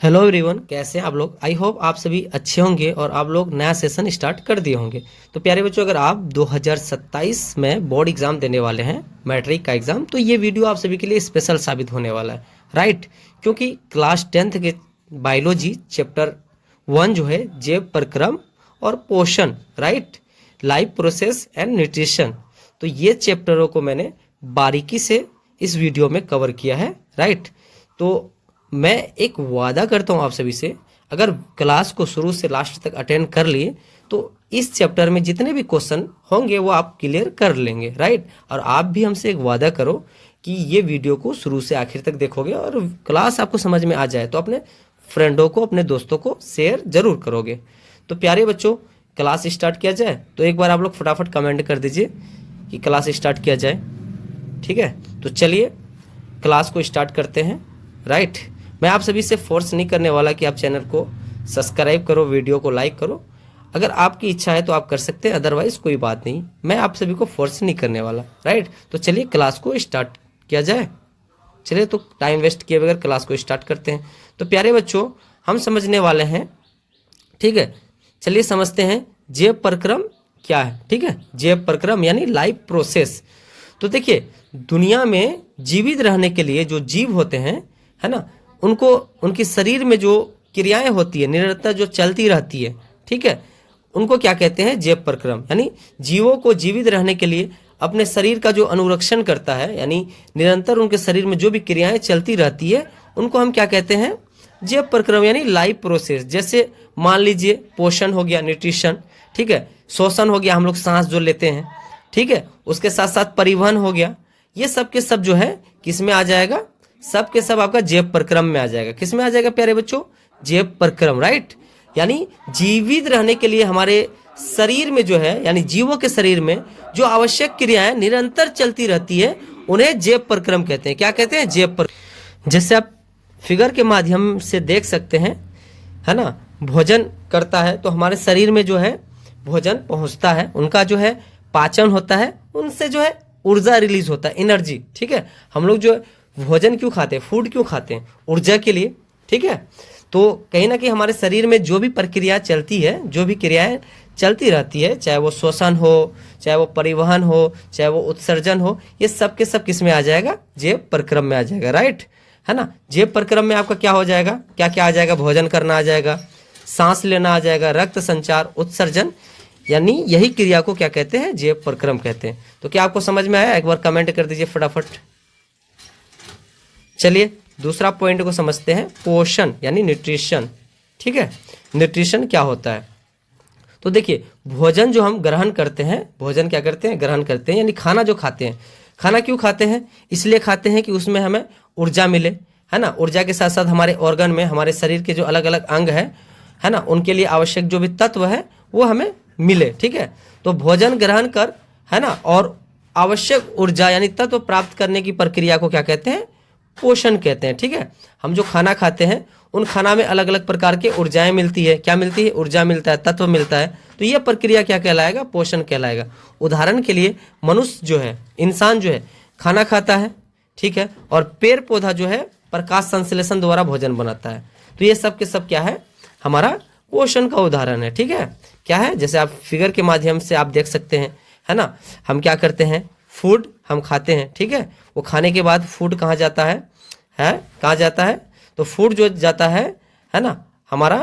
Hello everyone, कैसे हैं आप लोग। आई होप आप सभी अच्छे होंगे और आप लोग नया सेशन स्टार्ट कर दिए होंगे। तो प्यारे बच्चों, अगर आप 2027 में बोर्ड एग्जाम देने वाले हैं, मैट्रिक का एग्जाम, तो ये वीडियो आप सभी के लिए स्पेशल साबित होने वाला है, राइट। क्योंकि क्लास 10th के बायोलॉजी चैप्टर 1 जो है जैव प्रक्रम और पोषण, right, life process and nutrition, तो ये चैप्टरों को मैंने बारीकी से इस वीडियो में कवर किया है, राइट। तो मैं एक वादा करता हूँ आप सभी से, अगर क्लास को शुरू से लास्ट तक अटेंड कर लिए तो इस चैप्टर में जितने भी क्वेश्चन होंगे वो आप क्लियर कर लेंगे, राइट। और आप भी हमसे एक वादा करो कि ये वीडियो को शुरू से आखिर तक देखोगे और क्लास आपको समझ में आ जाए तो अपने फ्रेंडों को, अपने दोस्तों को शेयर जरूर करोगे। तो प्यारे बच्चों, क्लास स्टार्ट किया जाए। तो एक बार आप लोग फटाफट कमेंट कर दीजिए कि क्लास स्टार्ट किया जाए, ठीक है। तो चलिए क्लास को स्टार्ट करते हैं, राइट। मैं आप सभी से फोर्स नहीं करने वाला कि आप चैनल को सब्सक्राइब करो, वीडियो को लाइक करो। अगर आपकी इच्छा है तो आप कर सकते हैं, अदरवाइज कोई बात नहीं, मैं आप सभी को फोर्स नहीं करने वाला, राइट। तो चलिए क्लास को स्टार्ट किया जाए। चलिए तो टाइम वेस्ट किए बगैर क्लास को स्टार्ट करते हैं। तो प्यारे बच्चों, हम समझने वाले हैं, ठीक है। चलिए समझते हैं जैव प्रक्रम क्या है, ठीक है। जैव प्रक्रम यानी लाइफ प्रोसेस। तो देखिए, दुनिया में जीवित रहने के लिए जो जीव होते हैं, है ना, उनको उनके शरीर में जो क्रियाएं होती है निरंतर जो चलती रहती है, ठीक है, उनको क्या कहते हैं, जैव प्रक्रम। यानी जीवों को जीवित रहने के लिए अपने शरीर का जो अनुरक्षण करता है, यानी निरंतर उनके शरीर में जो भी क्रियाएं चलती रहती है, उनको हम क्या कहते हैं, जैव प्रक्रम यानी लाइफ प्रोसेस। जैसे मान लीजिए पोषण हो गया, न्यूट्रिशन, ठीक है, श्वसन हो गया, हम लोग सांस जो लेते हैं, ठीक है, उसके साथ साथ परिवहन हो गया। ये सब के सब जो है किस में आ जाएगा, सब के सब आपका जैव प्रक्रम में आ जाएगा। किस में आ जाएगा प्यारे बच्चों, जैव प्रक्रम, राइट। यानी जीवित रहने के लिए हमारे शरीर में जो है, यानी जीवों के शरीर में जो आवश्यक क्रियाएं निरंतर चलती रहती है, उन्हें जैव प्रक्रम कहते हैं। क्या कहते हैं, जैव प्रक्रम। जैसे आप फिगर के माध्यम से देख सकते हैं, है ना, भोजन करता है तो हमारे शरीर में जो है भोजन पहुंचता है, उनका जो है पाचन होता है, उनसे जो है ऊर्जा रिलीज होता है, एनर्जी, ठीक है। हम लोग जो भोजन क्यों खाते हैं, फूड क्यों खाते हैं, ऊर्जा के लिए, ठीक है। तो कहीं ना कहीं हमारे शरीर में जो भी प्रक्रिया चलती है, जो भी क्रियाएं चलती रहती है, चाहे वो श्वसन हो, चाहे वो परिवहन हो, चाहे वो उत्सर्जन हो, ये सब के सब किस में आ जाएगा, जैव प्रक्रम में आ जाएगा, राइट, है ना। जैव प्रक्रम में आपका क्या हो जाएगा, क्या क्या आ जाएगा, भोजन करना आ जाएगा, सांस लेना आ जाएगा, रक्त संचार, उत्सर्जन, यानी यही क्रिया को क्या कहते हैं, जैव प्रक्रम कहते हैं। तो क्या आपको समझ में आया, एक बार कमेंट कर दीजिए फटाफट। चलिए दूसरा पॉइंट को समझते हैं, पोषण यानी न्यूट्रिशन, ठीक है। न्यूट्रिशन क्या होता है, तो देखिए, भोजन जो हम ग्रहण करते हैं, भोजन क्या करते हैं, ग्रहण करते हैं, यानी खाना जो खाते हैं, खाना क्यों खाते हैं, इसलिए खाते हैं कि उसमें हमें ऊर्जा मिले, है ना। ऊर्जा के साथ साथ हमारे ऑर्गन में, हमारे शरीर के जो अलग अलग अंग है ना, उनके लिए आवश्यक जो भी तत्व है वो हमें मिले, ठीक है। तो भोजन ग्रहण कर, है ना, और आवश्यक ऊर्जा यानी तत्व प्राप्त करने की प्रक्रिया को क्या कहते हैं, पोषण कहते हैं, ठीक है। हम जो खाना खाते हैं उन खाना में अलग अलग प्रकार के ऊर्जाएं मिलती है, क्या मिलती है, ऊर्जा मिलता है, तत्व मिलता है, तो यह प्रक्रिया क्या कहलाएगा, पोषण कहलाएगा। उदाहरण के लिए मनुष्य जो है, इंसान जो है, खाना खाता है, ठीक है, और पेड़ पौधा जो है प्रकाश संश्लेषण द्वारा भोजन बनाता है। तो ये सब के सब क्या है, हमारा पोषण का उदाहरण है, ठीक है। क्या है, जैसे आप फिगर के माध्यम से आप देख सकते हैं, है ना, हम क्या करते हैं, फूड हम खाते हैं, ठीक है। वो खाने के बाद फूड कहाँ जाता है कहाँ जाता है, तो फूड जो जाता है ना, हमारा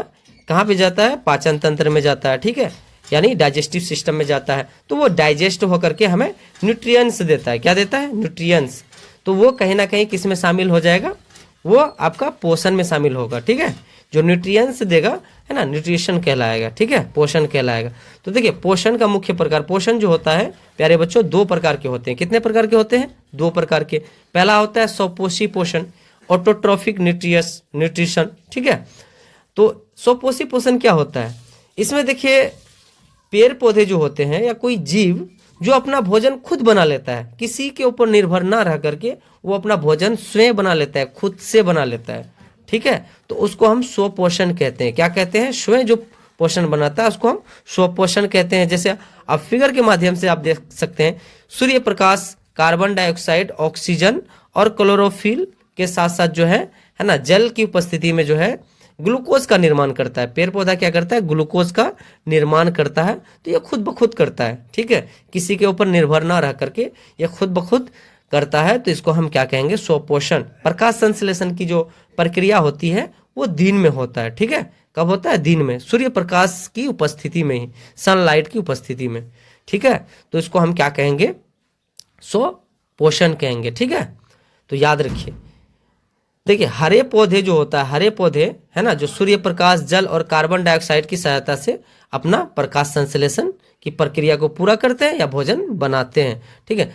कहाँ पे जाता है, पाचन तंत्र में जाता है, ठीक है, यानी डाइजेस्टिव सिस्टम में जाता है। तो वो डाइजेस्ट होकर के हमें न्यूट्रिएंट्स देता है, क्या देता है, न्यूट्रिएंट्स। तो वो कहीं ना कहीं किस में शामिल हो जाएगा, वो आपका पोषण में शामिल होगा, ठीक है। जो न्यूट्रिएंट्स देगा, है ना, न्यूट्रिशन कहलाएगा, ठीक है, पोषण कहलाएगा। तो देखिए, पोषण का मुख्य प्रकार, पोषण जो होता है प्यारे बच्चों, दो प्रकार के होते हैं। कितने प्रकार के होते हैं, दो प्रकार के। पहला होता है स्वपोषी पोषण, ऑटोट्रॉफिक न्यूट्रिशन, ठीक है। तो स्वपोषी पोषण क्या होता है, इसमें देखिए पेड़ पौधे जो होते हैं या कोई जीव जो अपना भोजन खुद बना लेता है, किसी के ऊपर निर्भर ना रह करके वो अपना भोजन स्वयं बना लेता है, खुद से बना लेता है, ठीक है। तो उसको हम स्वपोषण कहते हैं। क्या कहते हैं, स्वयं जो पोषण बनाता है उसको हम स्वपोषण कहते हैं। जैसे आप फिगर के माध्यम से आप देख सकते हैं, Surya Prakash, carbon dioxide, oxygen और क्लोरोफिल के साथ साथ जो है ना, जल की उपस्थिति में जो है ग्लूकोज का निर्माण करता है। पेड़ पौधा क्या करता है? ग्लूकोज का निर्माण करता है। तो ये खुद ब खुद करता है, ठीक है, किसी के ऊपर निर्भर ना रह करके ये खुद ब खुद करता है। तो इसको हम क्या कहेंगे? स्वपोषण। प्रकाश संश्लेषण की जो प्रक्रिया होती है वो दिन में होता है, ठीक है। कब होता है? दिन में, सूर्य प्रकाश की उपस्थिति में ही, सनलाइट की उपस्थिति में, ठीक है। तो इसको हम क्या कहेंगे? स्वपोषण कहेंगे, ठीक है। तो याद रखिए, देखिए हरे पौधे जो होता है, हरे पौधे है ना, जो सूर्य प्रकाश, जल और कार्बन डाइऑक्साइड की सहायता से अपना प्रकाश संश्लेषण की प्रक्रिया को पूरा करते हैं या भोजन बनाते हैं, ठीक है।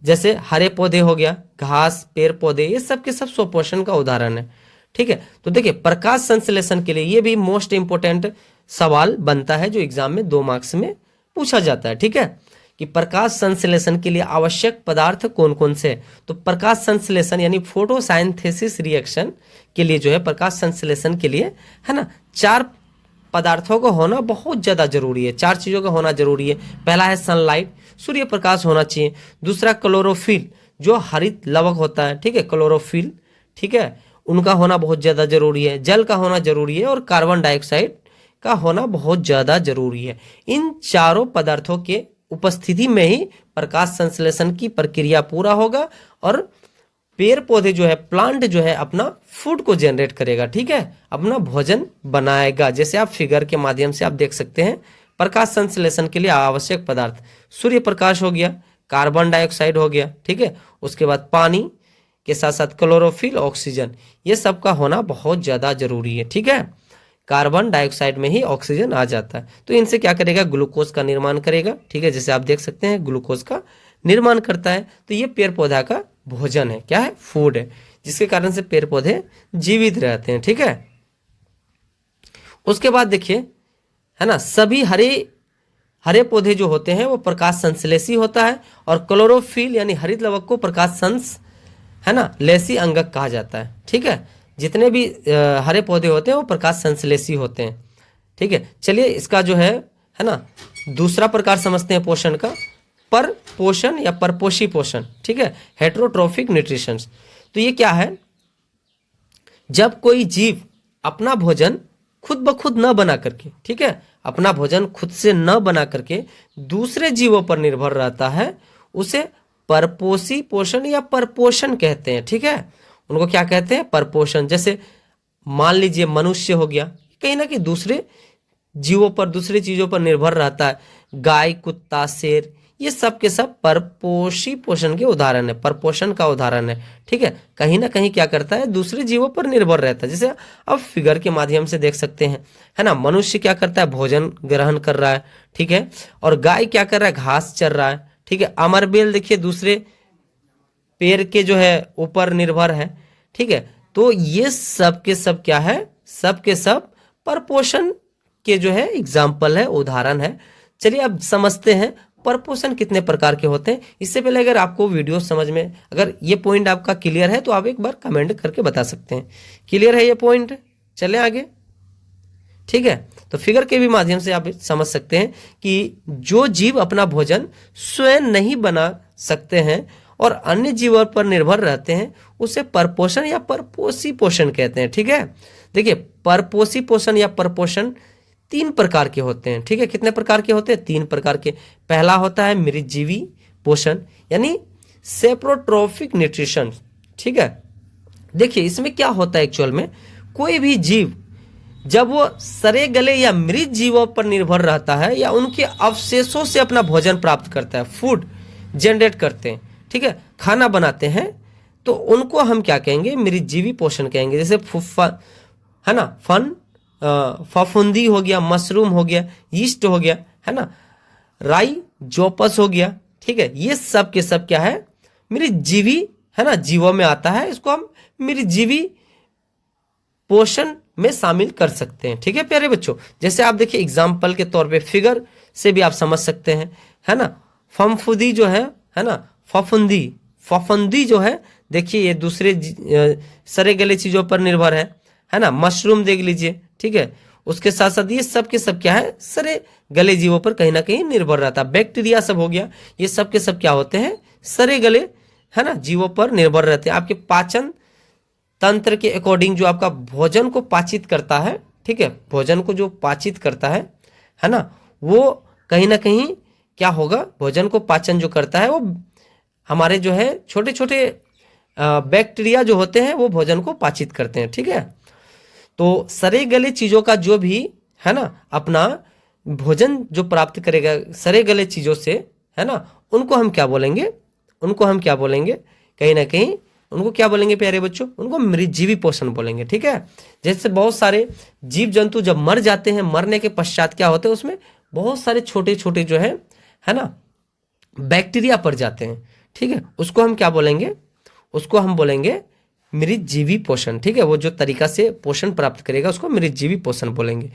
जैसे हरे पौधे हो गया, घास, पेड़ पौधे, ये सब के सब स्वपोषण का उदाहरण है, ठीक है। तो देखिए प्रकाश संश्लेषण के लिए ये भी मोस्ट इंपोर्टेंट सवाल बनता है जो एग्जाम में 2 मार्क्स में पूछा जाता है, ठीक है, कि प्रकाश संश्लेषण के लिए आवश्यक पदार्थ कौन कौन से हैं। तो प्रकाश संश्लेषण यानी फोटोसाइंथेसिस रिएक्शन के लिए जो है, प्रकाश संश्लेषण के लिए है ना, 4 पदार्थों का होना बहुत ज़्यादा जरूरी है, 4 चीज़ों का होना जरूरी है। पहला है सनलाइट, सूर्य प्रकाश होना चाहिए। दूसरा क्लोरोफिल, जो हरित लवक होता है, ठीक है, क्लोरोफिल, ठीक है, उनका होना बहुत ज़्यादा जरूरी है। जल का होना जरूरी है और कार्बन डाइऑक्साइड का होना बहुत ज़्यादा जरूरी है। इन चारों पदार्थों के उपस्थिति में ही प्रकाश संश्लेषण की प्रक्रिया पूरा होगा और पेड़ पौधे जो है, प्लांट जो है, अपना फूड को जनरेट करेगा, ठीक है, अपना भोजन बनाएगा। जैसे आप फिगर के माध्यम से आप देख सकते हैं, प्रकाश संश्लेषण के लिए आवश्यक पदार्थ सूर्य प्रकाश हो गया, कार्बन डाइऑक्साइड हो गया, ठीक है, उसके बाद पानी के साथ साथ क्लोरोफिल, ऑक्सीजन, ये सब का होना बहुत ज़्यादा जरूरी है, ठीक है। कार्बन डाइऑक्साइड में ही ऑक्सीजन आ जाता है। तो इनसे क्या करेगा? ग्लूकोज का निर्माण करेगा, ठीक है, जैसे आप देख सकते हैं ग्लूकोज का निर्माण करता है। तो ये पेड़ पौधा का भोजन है, क्या है? फूड है, जिसके कारण से पेड़ पौधे जीवित रहते हैं, ठीक है। उसके बाद देखिए, है ना, सभी हरे पौधे जो होते हैं वो प्रकाश संश्लेषी होता है और क्लोरोफिल यानी हरित लवक को प्रकाश है ना, लेसी अंगक कहा जाता है, ठीक है। जितने भी हरे पौधे होते हैं वो प्रकाश संश्लेषी होते हैं, ठीक है। चलिए इसका जो है ना, दूसरा प्रकार समझते हैं पोषण का, पर पोषण या परपोषी पोषण, ठीक है, हेटेरोट्रोफिक न्यूट्रिशन। तो ये क्या है? जब कोई जीव अपना भोजन खुद ब खुद न बना करके, ठीक है, अपना भोजन खुद से न बना करके दूसरे जीवों पर निर्भर रहता है, उसे परपोषी पोषण या परपोषण कहते हैं, ठीक है। उनको क्या कहते हैं? परपोषण। जैसे मान लीजिए मनुष्य हो गया, कहीं ना कहीं दूसरे जीवों पर, दूसरी चीजों पर निर्भर रहता है। गाय, कुत्ता, शेर, ये सब के सब परपोषी पोषण के उदाहरण है, परपोषण का उदाहरण है, ठीक है। कहीं ना कहीं क्या करता है? दूसरे जीवों पर निर्भर रहता है। जैसे अब फिगर के माध्यम से देख सकते हैं, है ना, मनुष्य क्या करता है? भोजन ग्रहण कर रहा है, ठीक है, और गाय क्या कर रहा है? घास चर रहा है, ठीक है। अमरबेल देखिए दूसरे पेड़ के जो है ऊपर निर्भर है, ठीक है। तो ये सब के सब क्या है? सब के सब परपोषण के जो है एग्जाम्पल है, उदाहरण है। चलिए अब समझते हैं परपोषण कितने प्रकार के होते हैं। इससे पहले अगर आपको वीडियो समझ में, अगर ये पॉइंट आपका क्लियर है तो आप एक बार कमेंट करके बता सकते हैं क्लियर है ये पॉइंट। चले आगे, ठीक है। तो फिगर के भी माध्यम से आप समझ सकते हैं कि जो जीव अपना भोजन स्वयं नहीं बना सकते हैं और अन्य जीवों पर निर्भर रहते हैं, उसे परपोषण या परपोषी पोषण कहते हैं, ठीक है। देखिए परपोषी पोषण या परपोषण 3 प्रकार के होते हैं, ठीक है। कितने प्रकार के होते हैं? 3 प्रकार के। पहला होता है मृतजीवी पोषण यानी सेप्रोट्रोफिक न्यूट्रिशन, ठीक है। देखिए इसमें क्या होता है, एक्चुअल में कोई भी जीव जब वो सड़े गले या मृत जीवों पर निर्भर रहता है या उनके अवशेषों से अपना भोजन प्राप्त करता है, फूड जनरेट करते हैं, ठीक है, खाना बनाते हैं, तो उनको हम क्या कहेंगे? मृतजीवी पोषण कहेंगे। जैसे है ना, फफूंदी हो गया, मशरूम हो गया, यीस्ट हो गया, है ना, राइजोपस हो गया, ठीक है। ये सब के सब क्या है? मृतजीवी, है ना, जीवों में आता है। इसको हम मृतजीवी पोषण में शामिल कर सकते हैं, ठीक है प्यारे बच्चों। जैसे आप देखिए एग्जाम्पल के तौर पे फिगर से भी आप समझ सकते हैं, है ना। फफूंदी जो है ना, फफूंदी जो है, देखिए ये दूसरे सरे गले चीजों पर निर्भर है ना। मशरूम देख लीजिए, ठीक है। उसके साथ साथ ये सब के सब क्या है? सरे गले जीवों पर कहीं ना कहीं निर्भर रहता है। बैक्टीरिया सब हो गया, ये सब के सब क्या होते हैं? सरे गले, है ना, जीवों पर निर्भर रहते हैं। आपके पाचन तंत्र के अकॉर्डिंग जो आपका भोजन को पाचित करता है, ठीक है, भोजन को जो पाचित करता है ना, वो कहीं ना कहीं क्या होगा, भोजन को पाचन जो करता है वो हमारे जो है छोटे छोटे बैक्टीरिया जो होते हैं वो भोजन को पाचित करते हैं, ठीक है। तो सड़े गले चीज़ों का जो भी है ना अपना भोजन जो प्राप्त करेगा सड़े गले चीज़ों से, है ना, उनको हम क्या बोलेंगे, उनको हम क्या बोलेंगे, कहीं ना कहीं उनको क्या बोलेंगे प्यारे बच्चों, उनको मृतजीवी पोषण बोलेंगे, ठीक है। जैसे बहुत सारे जीव जंतु जब मर जाते हैं, मरने के पश्चात क्या होते हैं, उसमें बहुत सारे छोटे छोटे जो है ना बैक्टीरिया पड़ जाते हैं, ठीक है, उसको हम क्या बोलेंगे, उसको हम बोलेंगे मृतजीवी पोषण, ठीक है। वो जो तरीका से पोषण प्राप्त करेगा उसको मृतजीवी पोषण बोलेंगे।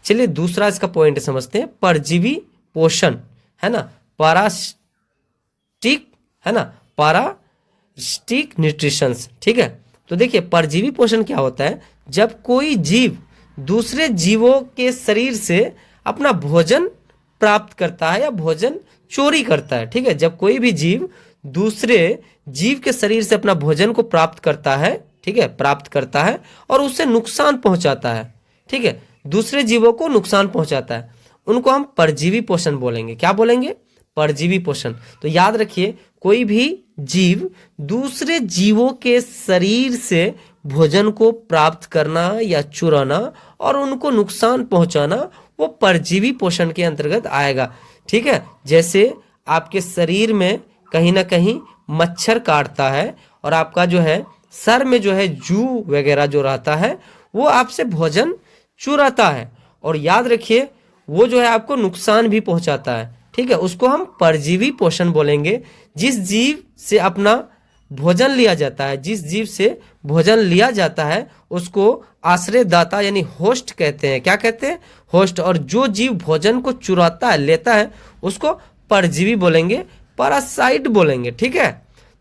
चलिए दूसरा इसका पॉइंट समझते हैं, परजीवी पोषण, है ना, पारास्टिक, है ना, पारास्टिक न्यूट्रिशंस, ठीक है। तो देखिए परजीवी पोषण क्या होता है, जब कोई जीव दूसरे जीवों के शरीर से अपना भोजन प्राप्त करता है या भोजन चोरी करता है, ठीक है, जब कोई भी जीव दूसरे जीव के शरीर से अपना भोजन को प्राप्त करता है, ठीक है, प्राप्त करता है और उससे नुकसान पहुंचाता है, ठीक है, दूसरे जीवों को नुकसान पहुंचाता है, उनको हम परजीवी पोषण बोलेंगे। क्या बोलेंगे, परजीवी पोषण। तो याद रखिए कोई भी जीव दूसरे जीवों के शरीर से भोजन को प्राप्त करना या चुराना और उनको नुकसान पहुंचाना वो परजीवी पोषण के अंतर्गत आएगा, ठीक है। जैसे आपके शरीर में कहीं ना कहीं मच्छर काटता है और आपका जो है सर में जो है जू वगैरह जो रहता है वो आपसे भोजन चुराता है, और याद रखिए वो जो है आपको नुकसान भी पहुंचाता है, ठीक है, उसको हम परजीवी पोषण बोलेंगे। जिस जीव से अपना भोजन लिया जाता है, जिस जीव से भोजन लिया जाता है उसको आश्रयदाता यानी होस्ट कहते हैं। क्या कहते हैं, होस्ट। और जो जीव भोजन को चुराता है, लेता है, उसको परजीवी बोलेंगे, पैरासाइट बोलेंगे, ठीक है।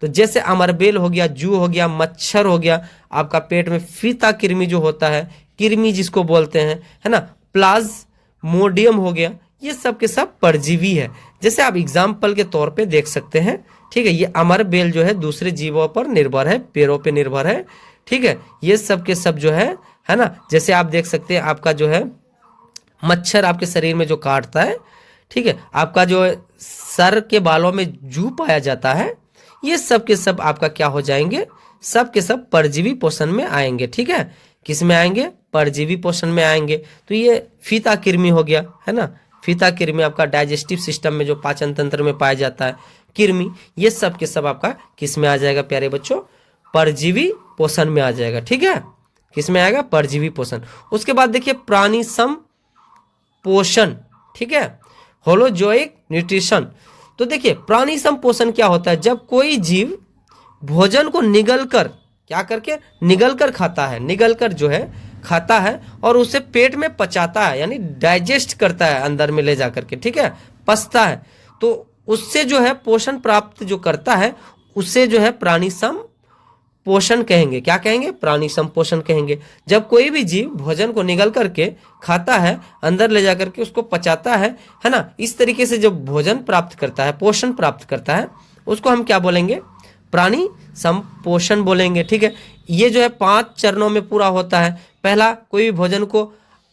तो जैसे अमरबेल हो गया, जू हो गया, मच्छर हो गया, आपका पेट में फीता कृमि जो होता है, कृमि जिसको बोलते हैं, है ना, प्लाज्मोडियम हो गया, ये सब के सब परजीवी है। जैसे आप एग्जाम्पल के तौर पे देख सकते हैं, ठीक है, ये अमरबेल जो है दूसरे जीवों पर निर्भर है, पेड़ों पे निर्भर है, ठीक है, ये सब के सब जो है ना, जैसे आप देख सकते हैं आपका जो है मच्छर आपके शरीर में जो काटता है, ठीक है, आपका जो सर के बालों में जू पाया जाता है, ये सब के सब आपका क्या हो जाएंगे, सब के सब परजीवी पोषण में आएंगे, ठीक है। किस में आएंगे, परजीवी पोषण में आएंगे। तो ये फीता कृमि हो गया, है ना, फीता कृमि आपका डाइजेस्टिव सिस्टम में जो पाचन तंत्र में पाया जाता है कृमि, ये सब के सब आपका किस में आ जाएगा प्यारे बच्चों, परजीवी पोषण में आ जाएगा, ठीक है, किस में आएगा, परजीवी पोषण। उसके बाद देखिए प्राणी सम पोषण, ठीक है, होलोजोइक न्यूट्रिशन। तो देखिए प्राणी सम पोषण क्या होता है, जब कोई जीव भोजन को निगल कर, क्या करके, निगल कर खाता है, निगल कर जो है खाता है और उसे पेट में पचाता है, यानी डाइजेस्ट करता है अंदर में ले जा करके, ठीक है, पचता है, तो उससे जो है पोषण प्राप्त जो करता है उससे जो है प्राणी सम पोषण कहेंगे। क्या कहेंगे, प्राणी सम पोषण कहेंगे। जब कोई भी जीव भोजन को निगल करके खाता है, अंदर ले जा करके उसको पचाता है ना, इस तरीके से जब भोजन प्राप्त करता है, पोषण प्राप्त करता है, उसको हम क्या बोलेंगे, प्राणी संपोषण बोलेंगे, ठीक है। ये जो है 5 चरणों में पूरा होता है। पहला, कोई भी भोजन को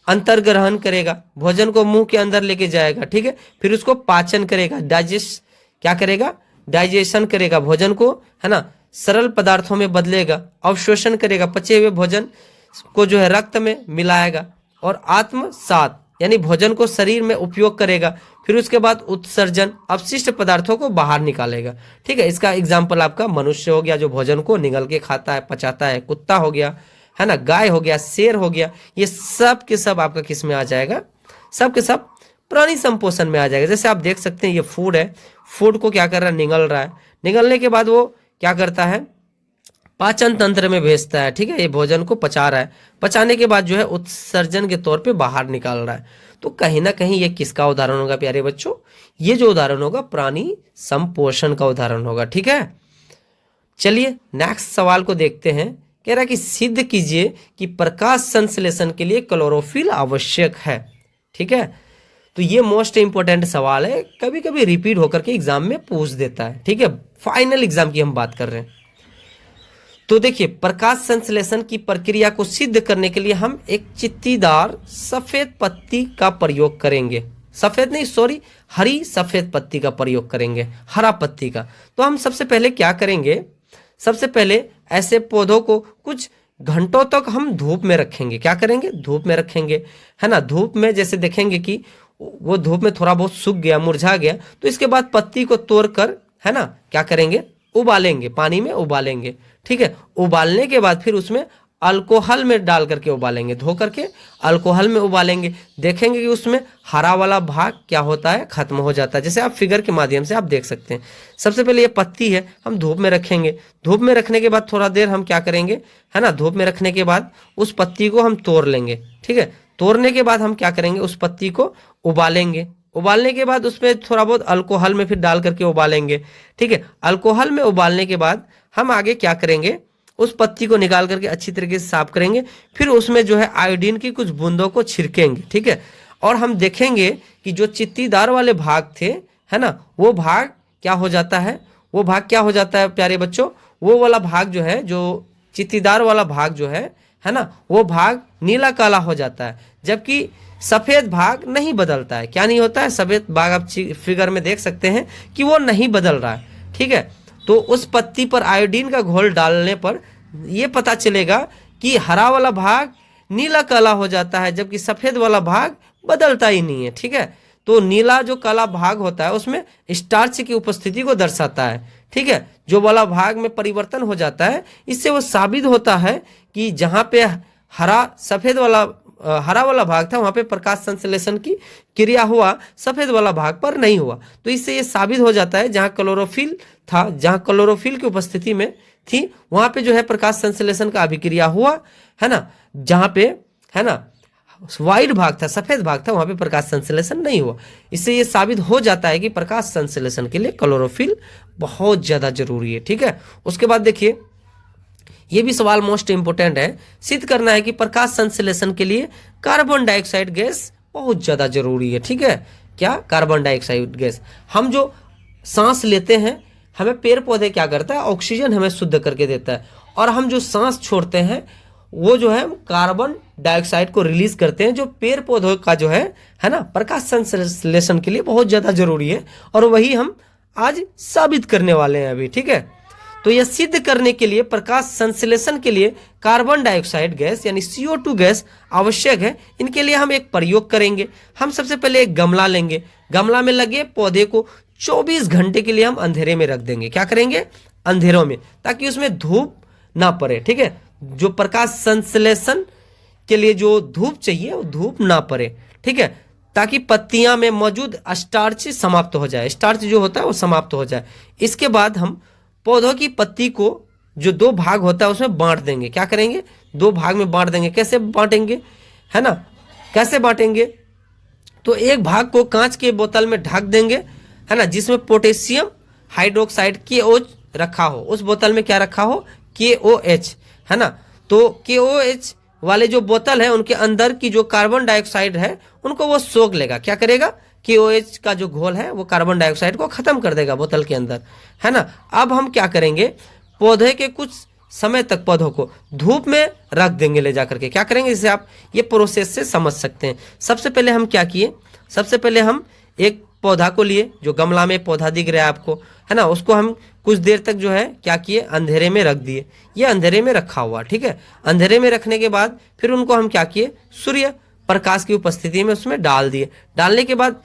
अंतर्ग्रहण करेगा, भोजन को मुंह के अंदर लेके जाएगा, ठीक है, फिर उसको पाचन करेगा, डाइजेस्ट, क्या करेगा, डाइजेशन करेगा भोजन को, है ना, सरल पदार्थों में बदलेगा, अवशोषण करेगा, पचे हुए भोजन को जो है रक्त में मिलाएगा, और आत्मसात यानी भोजन को शरीर में उपयोग करेगा, फिर उसके बाद उत्सर्जन, अपशिष्ट पदार्थों को बाहर निकालेगा, ठीक है। इसका एग्जाम्पल आपका मनुष्य हो गया जो भोजन को निगल के खाता है, पचाता है, कुत्ता हो गया, है ना, गाय हो गया, शेर हो गया, ये सब के सब आपका किस में आ जाएगा, सब के सब प्राणी संपोषण में आ जाएगा। जैसे आप देख सकते हैं ये फूड है, फूड को क्या कर रहा है, निगल रहा है, निगलने के बाद वो क्या करता है, पाचन तंत्र में भेजता है, ठीक है, ये भोजन को पचा रहा है, पचाने के बाद जो है उत्सर्जन के तौर पे बाहर निकाल रहा है। तो कहीं ना कहीं ये किसका उदाहरण होगा प्यारे बच्चों, ये जो उदाहरण होगा प्राणी संपोषण का उदाहरण होगा, ठीक है। चलिए नेक्स्ट सवाल को देखते हैं। कह रहा है कि सिद्ध कीजिए कि प्रकाश संश्लेषण के लिए क्लोरोफिल आवश्यक है, ठीक है। तो ये मोस्ट इंपोर्टेंट सवाल है, कभी कभी रिपीट होकर के एग्जाम में पूछ देता है, ठीक है, फाइनल एग्जाम की हम बात कर रहे हैं। तो देखिए, प्रकाश संश्लेषण की प्रक्रिया को सिद्ध करने के लिए हम एक चित्तीदार सफेद पत्ती का प्रयोग करेंगे। सफेद नहीं, सॉरी, हरी सफेद पत्ती का प्रयोग करेंगे, हरा पत्ती का। तो हम सबसे पहले क्या करेंगे, सबसे पहले ऐसे पौधों को कुछ घंटों तक हम धूप में रखेंगे। क्या करेंगे, धूप में रखेंगे, है ना। धूप में जैसे देखेंगे कि वो धूप में थोड़ा बहुत सूख गया, मुरझा गया, तो इसके बाद पत्ती को तोड़कर, है ना, क्या करेंगे, उबालेंगे, पानी में उबालेंगे। ठीक है, उबालने के बाद फिर उसमें अल्कोहल में डाल करके उबालेंगे, धो करके अल्कोहल में उबालेंगे। देखेंगे कि उसमें हरा वाला भाग क्या होता है, खत्म हो जाता है। जैसे आप फिगर के माध्यम से आप देख सकते हैं। सबसे पहले ये पत्ती है, हम धूप में रखेंगे। धूप में रखने के बाद थोड़ा देर हम क्या करेंगे, है ना, धूप में रखने के बाद उस पत्ती को हम तोड़ लेंगे। ठीक है, तोड़ने के बाद हम क्या करेंगे, उस पत्ती को उबालेंगे। उबालने के बाद उसमें थोड़ा बहुत अल्कोहल में फिर डाल करके उबालेंगे। ठीक है, अल्कोहल में उबालने के बाद हम आगे क्या करेंगे, उस पत्ती को निकाल करके अच्छी तरीके से साफ करेंगे। फिर उसमें जो है आयोडीन की कुछ बूंदों को छिड़केंगे। ठीक है, और हम देखेंगे कि जो चित्तीदार वाले भाग थे, है ना, वो भाग क्या हो जाता है, वो भाग क्या हो जाता है प्यारे बच्चों, वो वाला भाग जो है, जो चित्तीदार वाला भाग जो है ना, वो भाग नीला काला हो जाता है। जबकि सफेद भाग नहीं बदलता है। क्या नहीं होता है, सफेद भाग आप फिगर में देख सकते हैं कि वो नहीं बदल रहा है। ठीक है, तो उस पत्ती पर आयोडीन का घोल डालने पर ये पता चलेगा कि हरा वाला भाग नीला काला हो जाता है, जबकि सफेद वाला भाग बदलता ही नहीं है। ठीक है, तो नीला जो काला भाग होता है उसमें स्टार्च की उपस्थिति को दर्शाता है। ठीक है, जो वाला भाग में परिवर्तन हो जाता है, इससे वो साबित होता है कि जहाँ पे हरा वाला भाग था वहां पे प्रकाश संश्लेषण की क्रिया हुआ, सफेद वाला भाग पर नहीं हुआ। तो इससे ये साबित हो जाता है जहां क्लोरोफिल था, जहां क्लोरोफिल की उपस्थिति में थी, वहां पे जो है प्रकाश संश्लेषण का अभिक्रिया हुआ, है ना। जहां पे, है ना, व्हाइट भाग था, सफेद भाग था, वहां पे प्रकाश संश्लेषण नहीं हुआ। इससे ये साबित हो जाता है कि प्रकाश संश्लेषण के लिए क्लोरोफिल बहुत ज्यादा जरूरी है। ठीक है, उसके बाद देखिए, ये भी सवाल मोस्ट इंपोर्टेंट है, सिद्ध करना है कि प्रकाश संश्लेषण के लिए कार्बन डाइऑक्साइड गैस बहुत ज्यादा जरूरी है। ठीक है, क्या, कार्बन डाइऑक्साइड गैस। हम जो सांस लेते हैं, हमें पेड़ पौधे क्या करता है, ऑक्सीजन हमें शुद्ध करके देता है, और हम जो सांस छोड़ते हैं वो जो है कार्बन डाइऑक्साइड को रिलीज करते हैं, जो पेड़ पौधों का जो है ना, प्रकाश संश्लेषण के लिए बहुत ज्यादा जरूरी है। और वही हम आज साबित करने वाले हैं अभी। ठीक है, तो यह सिद्ध करने के लिए प्रकाश संश्लेषण के लिए कार्बन डाइऑक्साइड गैस यानी CO2 गैस आवश्यक है। इनके लिए हम एक प्रयोग करेंगे। हम सबसे पहले एक गमला लेंगे, गमला में लगे पौधे को 24 घंटे के लिए हम अंधेरे में रख देंगे। क्या करेंगे, अंधेरों में, ताकि उसमें धूप ना पड़े। ठीक है, जो प्रकाश संश्लेषण के लिए जो धूप चाहिए वो धूप ना पड़े। ठीक है, ताकि पत्तियां में मौजूद स्टार्च समाप्त हो जाए, स्टार्च जो होता है वो समाप्त हो जाए। इसके बाद हम पौधों की पत्ती को जो 2 भाग होता है उसमें बांट देंगे। क्या करेंगे, 2 भाग में बांट देंगे। कैसे बांटेंगे, है ना, कैसे बांटेंगे, तो एक भाग को कांच के बोतल में ढक देंगे, है ना, जिसमें पोटेशियम हाइड्रोक्साइड KOH रखा हो। उस बोतल में क्या रखा हो, KOH, है ना। तो KOH वाले जो बोतल है उनके अंदर की जो कार्बन डाइऑक्साइड है उनको वो सोख लेगा। क्या करेगा, KOH का जो घोल है वो कार्बन डाइऑक्साइड को खत्म कर देगा बोतल के अंदर, है ना। अब हम क्या करेंगे, पौधे के कुछ समय तक पौधों को धूप में रख देंगे ले जाकर के। क्या करेंगे, जिसे आप ये प्रोसेस से समझ सकते हैं। सबसे पहले हम क्या किए, सबसे पहले हम एक पौधा को लिए, जो गमला में पौधा दिख रहा है आपको, है ना, उसको हम कुछ देर तक जो है क्या किए, अंधेरे में रख दिए। ये अंधेरे में रखा हुआ, ठीक है। अंधेरे में रखने के बाद फिर उनको हम क्या किए, सूर्य प्रकाश की उपस्थिति में उसमें डाल दिए। डालने के बाद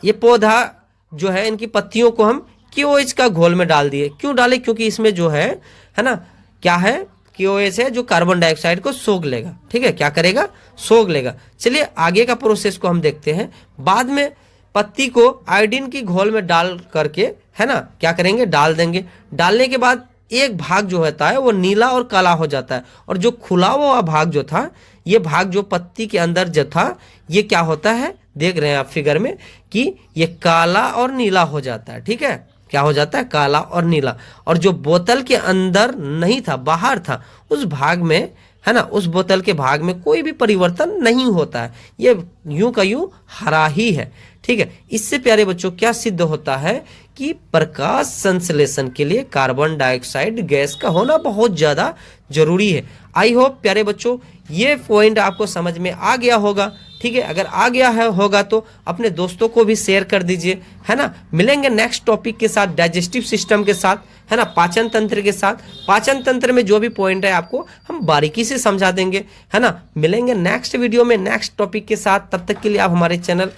ये पौधा जो है, इनकी पत्तियों को हम KOH का घोल में डाल दिए। क्यों डाले, क्योंकि इसमें जो है ना, क्या है, KOH है जो कार्बन डाइऑक्साइड को सोख लेगा। ठीक है, क्या करेगा, सोख लेगा। चलिए आगे का प्रोसेस को हम देखते हैं। बाद में पत्ती को आयोडीन की घोल में डाल करके, है ना, क्या करेंगे, डाल देंगे। डालने के बाद एक भाग जो होता है वो नीला और काला हो जाता है, और जो खुला हुआ भाग जो था, ये भाग जो पत्ती के अंदर जो था, ये क्या होता है, देख रहे हैं आप फिगर में कि ये काला और नीला हो जाता है। ठीक है, क्या हो जाता है, काला और नीला। और जो बोतल के अंदर नहीं था, बाहर था, उस भाग में, है ना, उस बोतल के भाग में कोई भी परिवर्तन नहीं होता है, ये यूं का यूं हरा ही है। ठीक है, इससे प्यारे बच्चों क्या सिद्ध होता है कि प्रकाश संश्लेषण के लिए कार्बन डाइऑक्साइड गैस का होना बहुत ज़्यादा जरूरी है। आई होप प्यारे बच्चों ये पॉइंट आपको समझ में आ गया होगा। ठीक है, अगर आ गया है होगा तो अपने दोस्तों को भी शेयर कर दीजिए, है ना। मिलेंगे नेक्स्ट टॉपिक के साथ, डाइजेस्टिव सिस्टम के साथ, है ना, पाचन तंत्र के साथ। पाचन तंत्र में जो भी पॉइंट है आपको हम बारीकी से समझा देंगे, है ना। मिलेंगे नेक्स्ट वीडियो में नेक्स्ट टॉपिक के साथ। तब तक के लिए आप हमारे चैनल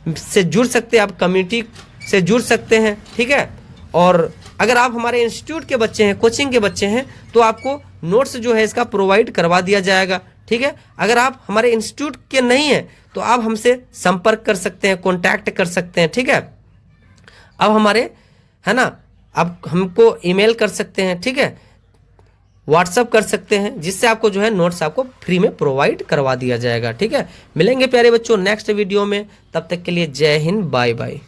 से जुड़ सकते हैं, आप कम्युनिटी से जुड़ सकते हैं। ठीक है, और अगर आप हमारे इंस्टीट्यूट के बच्चे हैं, कोचिंग के बच्चे हैं, तो आपको नोट्स जो है इसका प्रोवाइड करवा दिया जाएगा। ठीक है, अगर आप हमारे इंस्टीट्यूट के नहीं हैं तो आप हमसे संपर्क कर सकते हैं, कॉन्टैक्ट कर सकते हैं। ठीक है, अब हमारे, है ना, आप हमको ईमेल कर सकते हैं। ठीक है, व्हाट्सअप कर सकते हैं, जिससे आपको जो है नोट्स आपको फ्री में प्रोवाइड करवा दिया जाएगा। ठीक है, मिलेंगे प्यारे बच्चों नेक्स्ट वीडियो में। तब तक के लिए जय हिंद, बाय बाय।